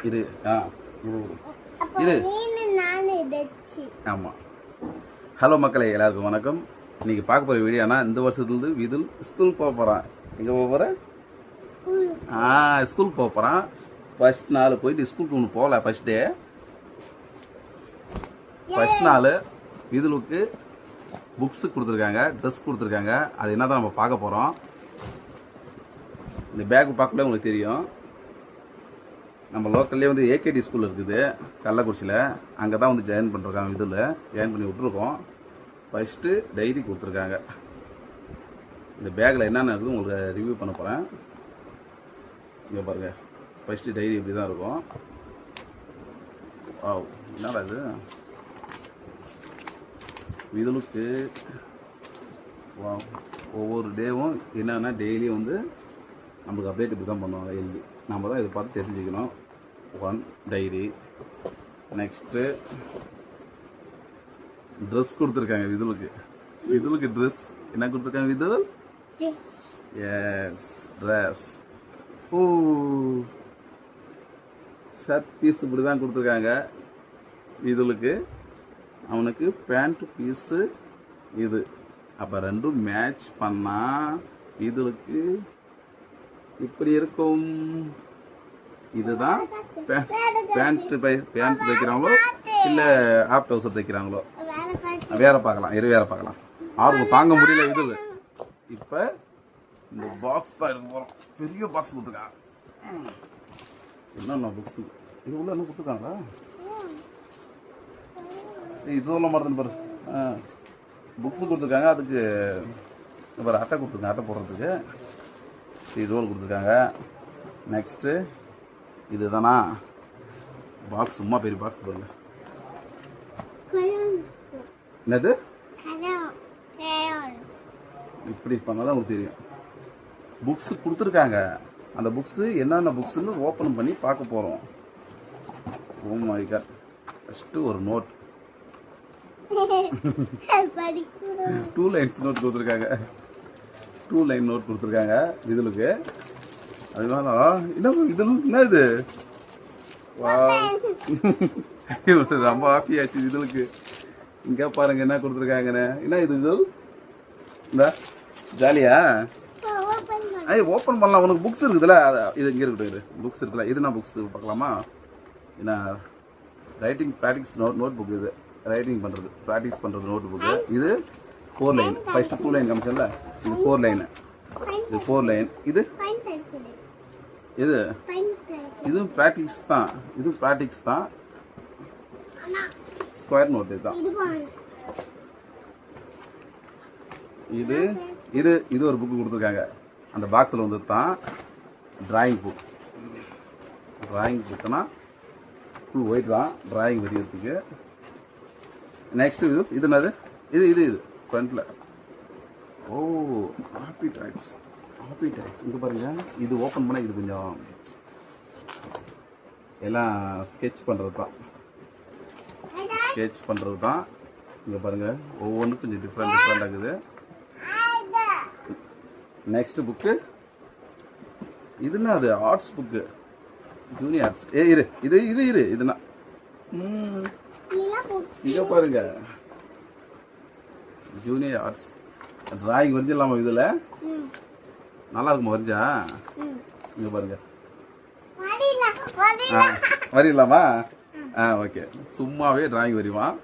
இரு இரு ஆமாம். ஹலோ மக்களே, எல்லாருக்கும் வணக்கம். இன்னைக்கு பார்க்க போகிற வீடியோனா இந்த வருஷத்துலேருந்து விதுல் ஸ்கூல் போக போகிறான். எங்கே போக போகிறேன்? ஸ்கூல் போக போகிறான். ஃபர்ஸ்ட் நாள் போயிட்டு ஸ்கூலுக்கு ஒன்று போகல. ஃபர்ஸ்ட் நாள் விதுலுக்கு புக்ஸு கொடுத்துருக்காங்க, ட்ரெஸ் கொடுத்துருக்காங்க. அது என்ன தான் நம்ம பார்க்க போகிறோம். இந்த பேக் பார்க்கல உங்களுக்கு தெரியும். நம்ம லோக்கல்லே வந்து ஏகேடி ஸ்கூல் இருக்குது கள்ளக்குறிச்சியில். அங்கே தான் வந்து ஜாயின் பண்ணிருக்காங்க. இதில் ஜாயின் பண்ணி விட்ருக்கோம். ஃபஸ்ட்டு டைரி கொடுத்துருக்காங்க. இந்த பேக்கில் என்னென்ன இருக்குது உங்களுக்கு ரிவ்யூ பண்ண போகிறேன். இங்கே பாருங்கள், ஃபஸ்ட்டு டைரி இப்படி தான் இருக்கும். என்னடா இது விதுலுக்கு ஒவ்வொரு டேவும் என்னென்னா டெய்லியும் வந்து நம்மளுக்கு அப்டேட் இப்படி தான் பண்ணுவாங்க. எழுதி நம்ம தான் இதை பார்த்து தெரிஞ்சுக்கணும். 1 டைரி. நெக்ஸ்ட்டு ட்ரெஸ் கொடுத்துருக்காங்க விதுலுக்கு ட்ரெஸ் என்ன கொடுத்துருக்காங்க? விதுல் எஸ் ட்ரெஸ். ஷர்ட் பீஸ் இப்படி தான் கொடுத்துருக்காங்க விதுலுக்கு. அவனுக்கு பேண்ட் பீஸு இது. அப்போ ரெண்டும் மேட்ச் பண்ணால் விதுலுக்கு இப்படி இருக்கும். இதுதான் பேண்ட் தைக்கிறாங்களோ இல்லை ஆப் டவுசர் தைக்கிறாங்களோ வேற பார்க்கலாம். வேற பார்க்கலாம். ஆர்வம் தாங்க முடியல விதுல். இப்போ இந்த பாக்ஸ் தான் எடுக்க போகிறோம். பெரிய பாக்ஸ் கொடுத்துருக்காங்க. என்னென்ன புக்ஸு இது உள்ள என்ன கொடுத்துருக்காங்களா? இதெல்லாம் மறந்துன்னு பாரு. புக்ஸு கொடுத்துருக்காங்க. அதுக்கு பாரு அட்டை கொடுத்துருக்காங்க. அட்டை போடுறதுக்கு ரோல் கொடுத்துருக்காங்க. நெக்ஸ்ட்டு இது தானா பாக்ஸ்? சும்மா பெரிய பாக்ஸ் பாருங்க. என்னது இப்படி பண்ணாதான் உங்களுக்கு தெரியும். புக்ஸ் கொடுத்துருக்காங்க. அந்த புக்ஸு என்னென்ன புக்ஸுன்னு ஓப்பன் பண்ணி பார்க்க போகிறோம். Oh my god. ஃபஸ்ட்டு ஒரு நோட் 2 லைன்ஸ் நோட் கொடுத்துருக்காங்க. 2 லைன் நோட் கொடுத்துருக்காங்க விதுலுக்கு. அதனால என்ன இது ரொம்ப ஹாப்பி ஆச்சு விதுலுக்கு. இங்கே பாருங்க என்ன கொடுத்துருக்காங்கன்னு. என்ன இது விதுல்? இந்த ஜாலியா ஓப்பன் பண்ணலாம். உனக்கு புக்ஸ் இருக்குதுல்ல, இது இங்கே இருக்கட்டும். புக்ஸ் இருக்குல்ல, இது நான் புக்ஸ் பார்க்கலாமா? என்ன ரைட்டிங் ப்ராக்டிஸ் நோட் புக். இது ரைட்டிங் பண்ணுறது ப்ராக்டிஸ் பண்ணுறது நோட் புக்கு. இது 4 லைன். ஃபர்ஸ்ட் 2 லைன் காமிச்சல, இது 4 லைனு. இது 4 லைன். இது ப்ராக்டிஸ் தான். இது ப்ராக்டிஸ் தான். ஸ்கொயர் நோட் இதுதான். இது ஒரு புக்கு கொடுத்துருக்காங்க. அந்த பாக்ஸில் வந்து தான் டிராயிங் புக். டிராயிங் புக்குனா ஃபுல் ஒயிட் தான் டிராயிங் வரைகிறதுக்கு. நெக்ஸ்ட் இது என்னது? இது ஃப்ரண்ட்டில் ஹாப்பி டாக்ஸ். இங்கே பாருங்க. இது ஓப்பன் பண்ணால் இது கொஞ்சம் எல்லாம் ஸ்கெட்ச் பண்ணுறது தான். இங்கே பாருங்கள், ஒவ்வொன்றும் கொஞ்சம் டிஃப்ரெண்ட் ஆகுது. நெக்ஸ்ட் புக்கு இதுன்னா அது ஆர்ட்ஸ் புக்கு, ஜூனியர் ஆர்ட்ஸ். இரு இதுனா இங்கே பாருங்க, ஜூனியர் ஆர்ட்ஸ். டிராயிங் வரைஞ்சிடலாமா? இதில் நல்லா இருக்குமா வரைஞ்சா? இங்கே பாருங்க. வரையலாமா? ஓகே. சும்மாவே டிராயிங் வரைவான்.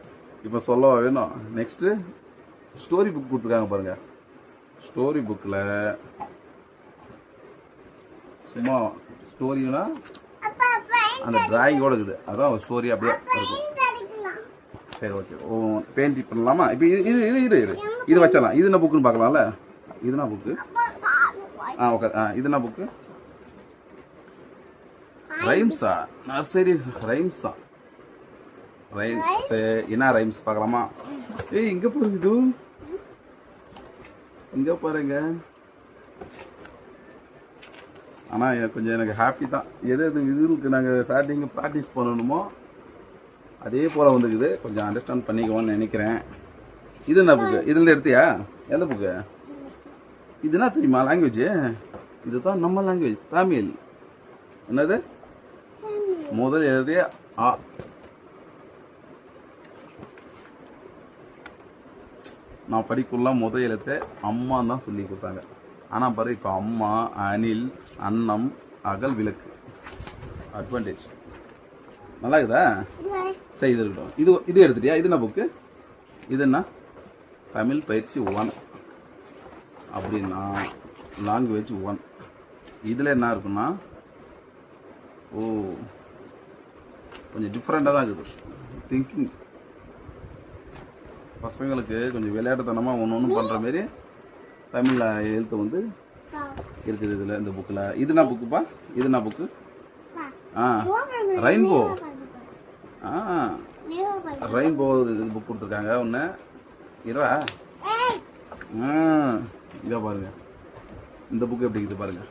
இப்போ சொல்லவா வேணும்? நெக்ஸ்ட்டு ஸ்டோரி புக் கொடுத்துருக்காங்க பாருங்க. ஸ்டோரி புக்கில் சும்மா ஸ்டோரினா அந்த டிராயிங்கோட இருக்குது. அதான் ஒரு ஸ்டோரி அப்படியே இருக்கும். சரி, ஓகே. பெயிண்ட் பண்ணலாமா? இப்போ இது வச்சலாம். இது என்ன புக்குன்னு பார்க்கலாம்ல. இதுனா புக்கு. ஓகே. இதுனா புக்கு ரைம்ஸா? நர்சரி ரைம்ஸா? என்ன ரைம்ஸ் பார்க்கலாமா? இங்கே போகுது. இங்கே பாருங்க. ஆனால் எனக்கு ஹாப்பி தான். எது இதுக்கு நாங்கள் ஸ்டார்டிங் ப்ராக்டிஸ் பண்ணணுமோ அதே போல் வந்துக்குது. கொஞ்சம் அண்டர்ஸ்டாண்ட் பண்ணிக்குவோன்னு நினைக்கிறேன். இது என்ன புக்கு? இதுல எடுத்தியா? எந்த புக்கு? இதுனா தெரியுமா லாங்குவேஜ்? இதுதான் நம்ம லாங்குவேஜ், தமிழ். என்னது? முதல் எழுதிய ஆ. நான் படிக்குள்ள முதல் எழுத்து அம்மா தான் சொல்லி கொடுத்தாங்க. ஆனால் பாரு இப்போ அம்மா, அணில், அன்னம், அகல், விளக்கு. அட்வான்டேஜ் நல்லா இருக்குதா? சரி, இது இருக்கட்டும். இது எடுத்துட்டியா? இது என்ன புக்கு? இது என்ன? தமிழ் பயிற்சி 1 அப்படின்னா லாங்குவேஜ் 1. இதில் என்ன இருக்குன்னா, ஓ கொஞ்சம் டிஃப்ரெண்ட்டாக தான் இருக்குது. திங்கிங் பசங்களுக்கு கொஞ்சம் விளையாட்டுத்தனமாக ஒன்று ஒன்று பண்ணுற மாரி தமிழில் எழுத்து வந்து இருக்குது இதில், இந்த புக்கில். இது என்ன புக்குப்பா? இது என்ன புக்கு? ரெயின்போ. ரெயின்போ இது புக் கொடுத்துருக்காங்க ஒன்று. இரா இங்கே பாருங்க, இந்த புக்கு எப்படி இருக்குது பாருங்க.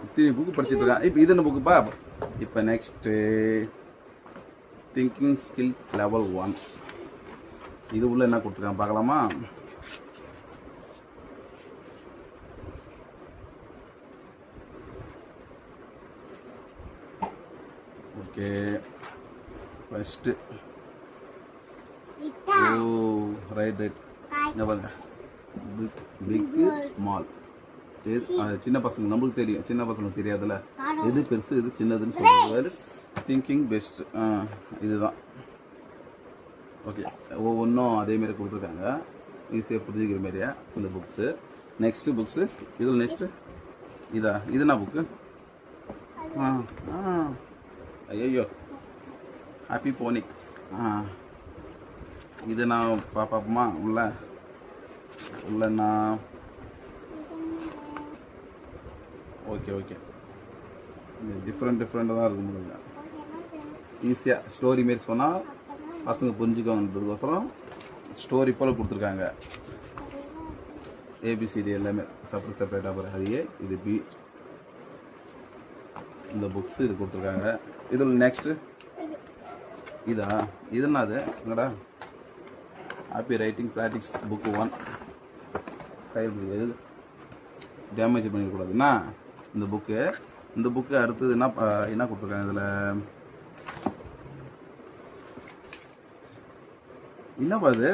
இத்தனை புக்கு படிச்சுட்டு இருக்கான். இப்போ இது என்ன புக்குப்பா? இப்போ நெக்ஸ்ட்டு திங்கிங் ஸ்கில் லெவல் 1. இது உள்ள என்ன கொடுத்துருக்காங்க பார்க்கலாமா? ஓகே, ஃபர்ஸ்ட் ரைட் இங்கே பாருங்க, பிக் ஸ்மால். சின்ன பசங்க நம்மளுக்கு தெரியும், சின்ன பசங்களுக்கு தெரியாதுல்ல எது பெருசு எது சின்னதுன்னு சொல்லுவாரு. திங்கிங் பெஸ்ட் இதுதான். ஓகே, ஒவ்வொன்றும் அதேமாரி கொடுத்துருக்காங்க, ஈஸியாக புரிஞ்சுக்கிற மாதிரியா இந்த புக்ஸு. நெக்ஸ்ட்டு புக்ஸு இதில் நெக்ஸ்ட்டு இதா? இது என்ன புக்கு? ஐயோ, ஹாப்பி போனிக்ஸ். இது நான் பார்ப்போமா உள்ளண்ணா? ஓகே ஓகே, டிஃப்ரெண்ட்டாக தான் இருக்கும் முடியுங்க. ஈஸியாக ஸ்டோரி மாரி சொன்னால் பசங்க புரிஞ்சுக்கோன்றதுக்கோசரம் ஸ்டோரி போல் கொடுத்துருக்காங்க. ஏபிசிடி எல்லாமே செப்பரேட்டாக போகிற. அது ஏ, இது பி. இந்த புக்ஸ் இது கொடுத்துருக்காங்க. இதில் நெக்ஸ்ட்டு இதா? இது என்ன? அது என்னடா? Happy writing practice book 1. கையில் எது டேமேஜ் பண்ணிடக்கூடாதுன்னா இந்த புக்கு அடுத்தது என்ன கொடுத்துருக்காங்க இதில்? என்னப்பா இது?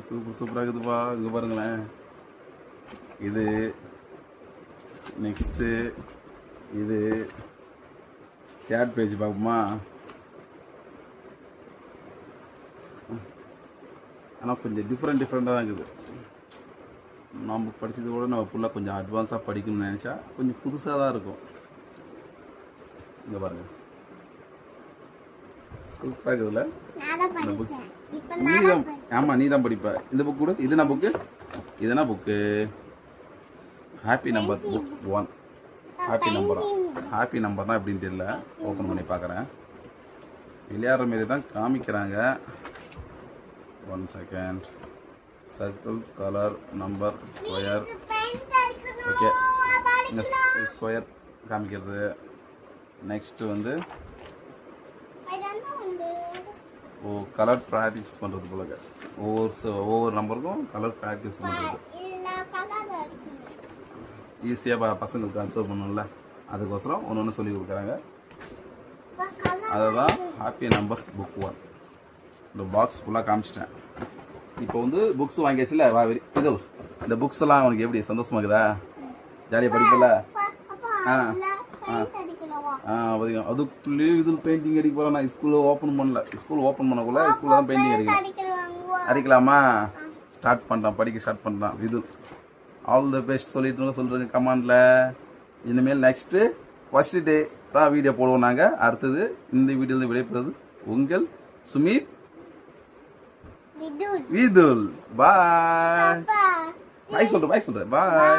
சூப்பராக இருக்குதுப்பா. இங்கே பாருங்களேன். இது நெக்ஸ்ட்டு இது தேர்ட் பேஜ் பார்ப்போமா? ஆனால் கொஞ்சம் டிஃப்ரெண்ட்டாக தான் இருக்குது. நம்ம படித்தது கூட நம்ம ஃபுல்லாக கொஞ்சம் அட்வான்ஸாக படிக்கணும்னு நினச்சா கொஞ்சம் புதுசாக தான் இருக்கும். இங்கே பாருங்கள், சூப்பராக இருக்குதுல்ல இந்த புக். ஆமாம், நீ தான் படிப்ப இந்த புக் கூட. இது என்ன புக்கு? இதுனா book happy number book 1. Happy நம்பர்னா எப்படின்னு தெரியல, ஓப்பன் பண்ணி பார்க்குறேன். விளையாடுற மாரி தான் காமிக்கிறாங்க. 1 second. Circle, colour, number, square. Okay, இந்த ஸ்கொயர் காமிக்கிறது. நெக்ஸ்ட்டு வந்து கலர் ப்ராக்டிஸ் பண்ணுறது போல. ஒவ்வொரு நம்பருக்கும் கலர் ப்ராக்டிஸ் பண்ணுறது ஈஸியாக பசங்களுக்கு அப்சர்வ் பண்ணணும்ல, அதுக்கோசரம் ஒன்று சொல்லி கொடுக்குறாங்க. அதுதான் ஹாப்பி நம்பர்ஸ் புக் 1. இந்த பாக்ஸ் ஃபுல்லாக காமிச்சிட்டேன். இப்போ வந்து புக்ஸ் வாங்கியாச்சுல, இது இந்த புக்ஸ் எல்லாம் அவனுக்கு எப்படி சந்தோஷமா இருக்குதா? ஜாலியாக படிக்கல? அதுக்குள்ளே இதில் பெயிண்டிங் அடிக்க போகிறேன். நான் ஸ்கூலில் ஓப்பன் பண்ணல. ஸ்கூல் ஓப்பன் பண்ணக்குள்ள ஸ்கூலில் தான் பெயிண்டிங் அடிக்கலாமா? ஸ்டார்ட் பண்ணுறான், படிக்க ஸ்டார்ட் பண்ணுறான். இது ஆல் த பெஸ்ட் சொல்லிட்டு கமாண்டில். இனிமேல் நெக்ஸ்ட்டு ஃபர்ஸ்ட் டே தான் வீடியோ போடுவோம் நாங்கள். அடுத்தது இந்த வீடியோவில் விடைபெறுவது உங்கள் சுமித் விதுல். பாய். பாய் சொல்கிறேன். பாய்.